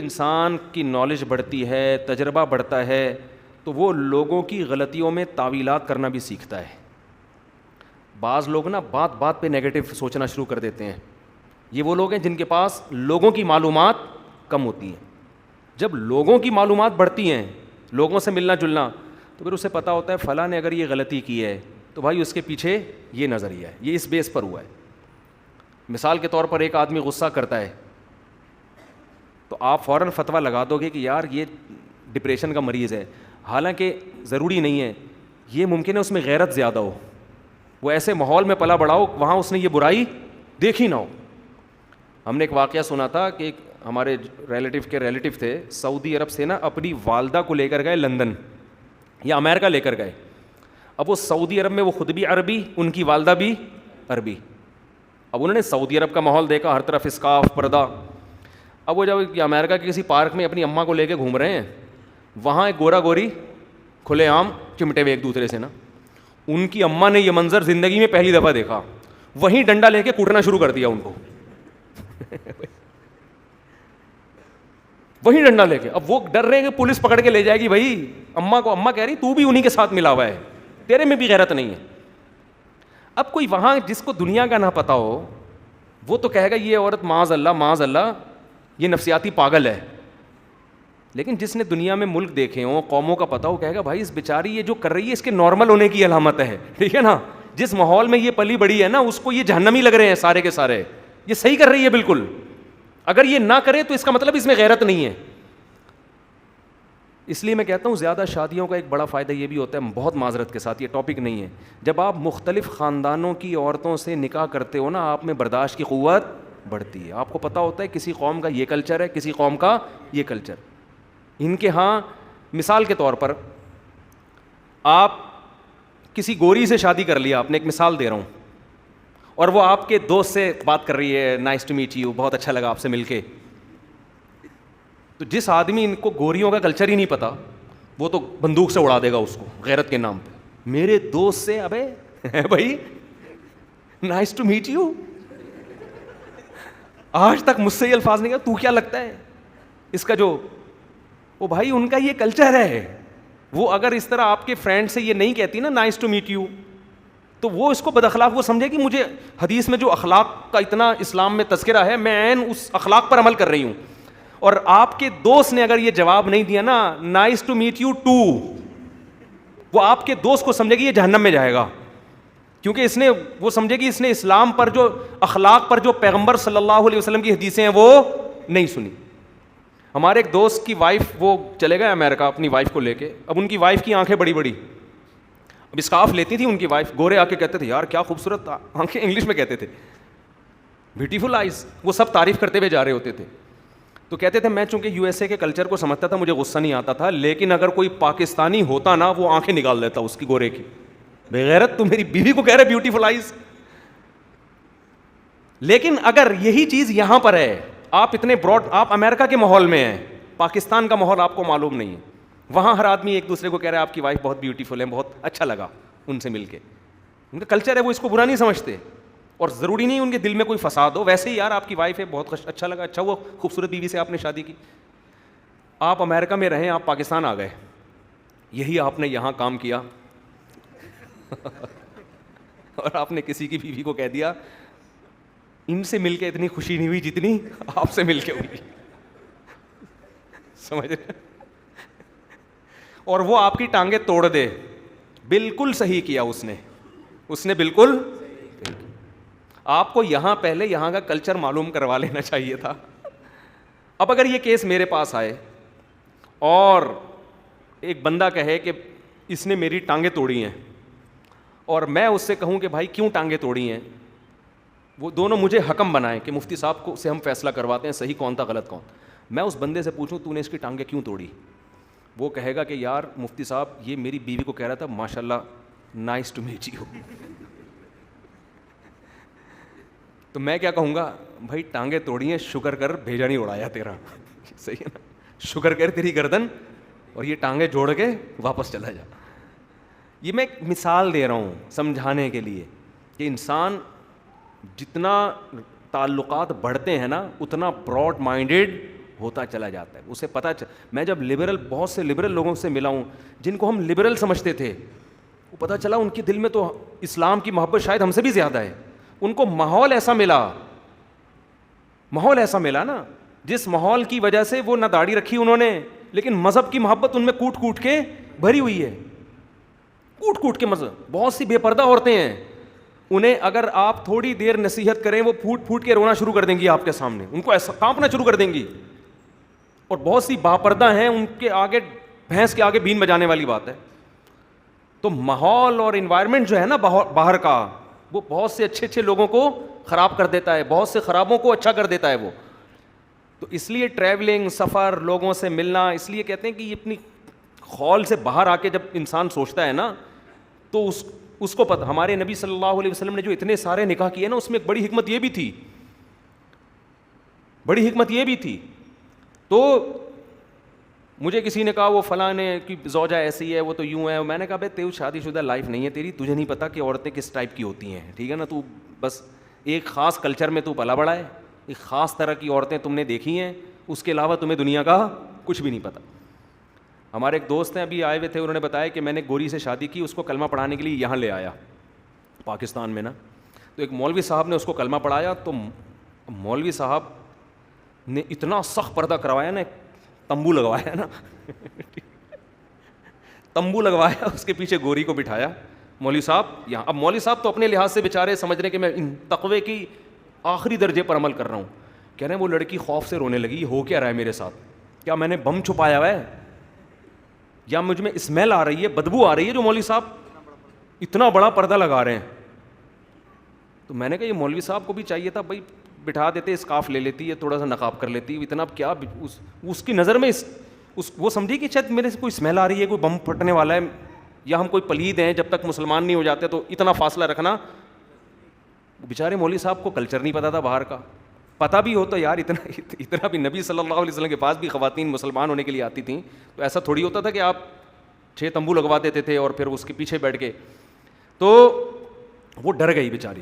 انسان کی نالج بڑھتی ہے, تجربہ بڑھتا ہے, تو وہ لوگوں کی غلطیوں میں تعویلات کرنا بھی سیکھتا ہے. بعض لوگ نا بات بات پہ نیگیٹو سوچنا شروع کر دیتے ہیں. یہ وہ لوگ ہیں جن کے پاس لوگوں کی معلومات کم ہوتی ہیں. جب لوگوں کی معلومات بڑھتی ہیں, لوگوں سے ملنا جلنا, تو پھر اسے پتہ ہوتا ہے فلاں نے اگر یہ غلطی کی ہے تو بھائی اس کے پیچھے یہ نظریہ ہے, یہ اس بیس پر ہوا ہے. مثال کے طور پر ایک آدمی غصہ کرتا ہے تو آپ فوراً فتویٰ لگا دو گے کہ یار یہ ڈپریشن کا مریض ہے, حالانکہ ضروری نہیں ہے. یہ ممکن ہے اس میں غیرت زیادہ ہو, وہ ایسے ماحول میں پلا بڑھا ہو وہاں اس نے یہ برائی دیکھی نہ ہو. ہم نے ایک واقعہ سنا تھا کہ ایک ہمارے ریلیٹیو تھے, سعودی عرب سے نا اپنی والدہ کو لے کر گئے لندن یا امریکہ لے کر گئے. اب وہ سعودی عرب میں وہ خود بھی عربی, ان کی والدہ بھی عربی. اب انہوں نے سعودی عرب کا ماحول دیکھا, ہر طرف اسکارف, پردہ. اب وہ جب امریکہ کے کسی پارک میں اپنی اماں کو لے کے گھوم رہے ہیں, وہاں ایک گورا گوری کھلے عام چمٹے ہوئے ایک دوسرے سے نا. ان کی اماں نے یہ منظر زندگی میں پہلی دفعہ دیکھا, وہیں ڈنڈا لے کے کوٹنا شروع کر دیا ان کو. وہیں ڈنڈا لے کے. اب وہ ڈر رہے ہیں کہ پولیس پکڑ کے لے جائے گی بھائی اماں کو. اماں کہہ رہی تو بھی انہیں کے ساتھ ملا ہوا ہے, تیرے میں بھی غیرت نہیں ہے. اب کوئی وہاں جس کو دنیا کا نہ پتا ہو وہ تو کہے گا یہ عورت معاذ اللہ یہ نفسیاتی پاگل ہے. لیکن جس نے دنیا میں ملک دیکھے ہوں, قوموں کا پتا ہو, کہے گا بھائی اس بیچاری یہ جو کر رہی ہے اس کے نارمل ہونے کی علامت ہے. ٹھیک ہے نا, جس ماحول میں یہ پلی بڑی ہے نا اس کو یہ جہنمی لگ رہے ہیں سارے کے سارے, یہ صحیح کر رہی ہے بالکل. اگر یہ نہ کرے تو اس کا مطلب اس میں غیرت نہیں ہے. اس لیے میں کہتا ہوں زیادہ شادیوں کا ایک بڑا فائدہ یہ بھی ہوتا ہے, بہت معذرت کے ساتھ یہ ٹاپک نہیں ہے, جب آپ مختلف خاندانوں کی عورتوں سے نکاح کرتے ہو نا آپ میں برداشت کی قوت بڑھتی ہے. آپ کو پتہ ہوتا ہے کسی قوم کا یہ کلچر ہے, کسی قوم کا یہ کلچر. ان کے ہاں مثال کے طور پر آپ کسی گوری سے شادی کر لیا آپ نے, ایک مثال دے رہا ہوں, اور وہ آپ کے دوست سے بات کر رہی ہے, نائس ٹو میٹ یو, بہت اچھا لگا آپ سے مل کے. تو جس آدمی ان کو گوریوں کا کلچر ہی نہیں پتا وہ تو بندوق سے اڑا دے گا اس کو غیرت کے نام پہ. میرے دوست سے ابے بھائی نائس ٹو میٹ یو, آج تک مجھ سے یہ الفاظ نہیں کہا, تو کیا لگتا ہے اس کا جو وہ بھائی ان کا یہ کلچر ہے. وہ اگر اس طرح آپ کے فرینڈ سے یہ نہیں کہتی نا نائس ٹو میٹ یو تو وہ اس کو بد اخلاق, وہ سمجھے کہ مجھے حدیث میں جو اخلاق کا اتنا اسلام میں تذکرہ ہے میں عین اس اخلاق پر عمل کر رہی ہوں. اور آپ کے دوست نے اگر یہ جواب نہیں دیا نا nice to meet you too, وہ آپ کے دوست کو سمجھے کہ یہ جہنم میں جائے گا, کیونکہ اس نے وہ سمجھے کہ اس نے اسلام پر جو اخلاق پر جو پیغمبر صلی اللہ علیہ وسلم کی حدیثیں ہیں وہ نہیں سنی. ہمارے ایک دوست کی وائف وہ چلے گئے امریکہ اپنی وائف کو لے کے. اب ان کی وائف کی آنکھیں بڑی بڑی, اب اسکارف لیتی تھی ان کی وائف, گورے آ کے کہتے تھے یار کیا خوبصورت آنکھیں, انگلش میں کہتے تھے بیوٹیفل آئیز, وہ سب تعریف کرتے ہوئے جا رہے ہوتے تھے. تو کہتے تھے میں چونکہ یو ایس اے کے کلچر کو سمجھتا تھا مجھے غصہ نہیں آتا تھا, لیکن اگر کوئی پاکستانی ہوتا نا وہ آنکھیں نکال دیتا اس کی گورے کی. بغیرت تو میری بیوی کو کہہ رہے بیوٹیفل آئیز. لیکن اگر یہی چیز یہاں پر ہے, آپ اتنے براڈ, آپ امریکہ کے ماحول میں ہیں, پاکستان کا ماحول آپ کو معلوم نہیں ہے, وہاں ہر آدمی ایک دوسرے کو کہہ رہا ہے آپ کی وائف بہت بیوٹیفل ہے, بہت اچھا لگا ان سے مل کے. ان کا کلچر ہے, وہ اس کو برا نہیں سمجھتے, اور ضروری نہیں ان کے دل میں کوئی فساد ہو. ویسے ہی یار آپ کی وائف ہے بہت اچھا لگا, اچھا وہ خوبصورت بیوی سے آپ نے شادی کی. آپ امریکہ میں رہیں, آپ پاکستان آ گئے, یہی آپ نے یہاں کام کیا اور آپ نے کسی کی بیوی کو کہہ دیا ان سے مل کے اتنی خوشی نہیں ہوئی جتنی آپ سے مل کے ہوئی. سمجھ رہے, اور وہ آپ کی ٹانگیں توڑ دے. بالکل صحیح کیا اس نے بالکل. آپ کو یہاں پہلے یہاں کا کلچر معلوم کروا لینا چاہیے تھا. اب اگر یہ کیس میرے پاس آئے اور ایک بندہ کہے کہ اس نے میری ٹانگیں توڑی ہیں, اور میں اس سے کہوں کہ بھائی کیوں ٹانگیں توڑی ہیں, وہ دونوں مجھے حکم بنائیں کہ مفتی صاحب کو سے ہم فیصلہ کرواتے ہیں صحیح کون تھا غلط کون. میں اس بندے سے پوچھوں تو نے اس کی ٹانگیں کیوں توڑی, وہ کہے گا کہ یار مفتی صاحب یہ میری بیوی کو کہہ رہا تھا ماشاء اللہ نائس ٹو میٹ یو. تو میں کیا کہوں گا, بھائی ٹانگیں توڑی ہیں, شکر کر بھیجا نہیں اڑایا تیرا. صحیح ہے نا, شکر کر تیری گردن, اور یہ ٹانگیں جوڑ کے واپس چلا جا. یہ میں ایک مثال دے رہا ہوں سمجھانے کے لیے کہ انسان جتنا تعلقات بڑھتے ہیں نا اتنا براڈ مائنڈیڈ ہوتا چلا جاتا ہے. اسے میں جب بہت سے لبرل لوگوں سے ملا ہوں جن کو ہم لبرل سمجھتے تھے, وہ پتہ چلا ان کے دل میں تو اسلام کی محبت شاید ہم سے بھی زیادہ ہے. ان کو ماحول ایسا ملا نا, جس ماحول کی وجہ سے وہ نہ داڑھی رکھی انہوں نے, لیکن مذہب کی محبت ان میں کوٹ کوٹ کے بھری ہوئی ہے, کوٹ کوٹ کے مذہب. بہت سی بے پردہ عورتیں ہیں, انہیں اگر آپ تھوڑی دیر نصیحت کریں وہ پھوٹ پھوٹ کے رونا شروع کر دیں گی آپ کے سامنے, ان کو ایسا کانپنا شروع کر دیں گی. اور بہت سی باپردہ ہیں, ان کے آگے بھینس کے آگے بین بجانے والی بات ہے. تو ماحول اور انوائرمنٹ جو ہے نا باہر کا, وہ بہت سے اچھے اچھے لوگوں کو خراب کر دیتا ہے, بہت سے خرابوں کو اچھا کر دیتا ہے وہ. تو اس لیے ٹریولنگ, سفر, لوگوں سے ملنا, اس لیے کہتے ہیں کہ یہ اپنی خول سے باہر آ کے جب انسان سوچتا ہے نا تو اس کو پتہ. ہمارے نبی صلی اللہ علیہ وسلم نے جو اتنے سارے نکاح کیے نا, اس میں ایک بڑی حکمت یہ بھی تھی. تو مجھے کسی نے کہا وہ فلاں نے کی زوجہ ایسی ہے, وہ تو یوں ہے. میں نے کہا بھائی تیری شادی شدہ لائف نہیں ہے تیری, تجھے نہیں پتا کہ عورتیں کس ٹائپ کی ہوتی ہیں, ٹھیک ہے نا. تو بس ایک خاص کلچر میں تو پلا بڑا ہے, ایک خاص طرح کی عورتیں تم نے دیکھی ہیں, اس کے علاوہ تمہیں دنیا کا کچھ بھی نہیں پتا. ہمارے ایک دوست ہیں ابھی آئے ہوئے تھے, انہوں نے بتایا کہ میں نے گوری سے شادی کی, اس کو کلمہ پڑھانے کے لیے یہاں لے آیا پاکستان میں نا. تو ایک مولوی صاحب نے اس کو کلمہ پڑھایا, تو مولوی صاحب نے اتنا سخت پردہ کروایا نا, تمبو لگوایا نا تمبو لگوایا, اس کے پیچھے گوری کو بٹھایا مولوی صاحب یہاں. اب مولوی صاحب تو اپنے لحاظ سے بیچارے سمجھ رہے کہ میں تقوی کی آخری درجے پر عمل کر رہا ہوں. کہہ رہے ہیں وہ لڑکی خوف سے رونے لگی, ہو کیا رہا ہے میرے ساتھ, کیا میں نے بم چھپایا ہوا ہے, یا مجھ میں اسمیل آ رہی ہے, بدبو آ رہی ہے جو مولوی صاحب اتنا بڑا پردہ لگا رہے ہیں. تو میں نے کہا یہ مولوی صاحب کو بھی چاہیے تھا بھائی, بٹھا دیتے, اسکارف لے لیتی, ہے تھوڑا سا نقاب کر لیتی, اتنا کیا اس کی نظر میں وہ سمجھی کہ شاید میرے سے کوئی اسمیل آ رہی ہے, کوئی بم پھٹنے والا ہے, یا ہم کوئی پلید ہیں, جب تک مسلمان نہیں ہو جاتے تو اتنا فاصلہ رکھنا. بیچارے مولوی صاحب کو کلچر نہیں پتا تھا باہر کا. پتہ بھی ہو تو یار اتنا بھی, نبی صلی اللہ علیہ وسلم کے پاس بھی خواتین مسلمان ہونے کے لیے آتی تھیں, تو ایسا تھوڑی ہوتا تھا کہ آپ 6 تمبو لگوا دیتے تھے اور پھر اس کے پیچھے بیٹھ کے. تو وہ ڈر گئی بیچاری,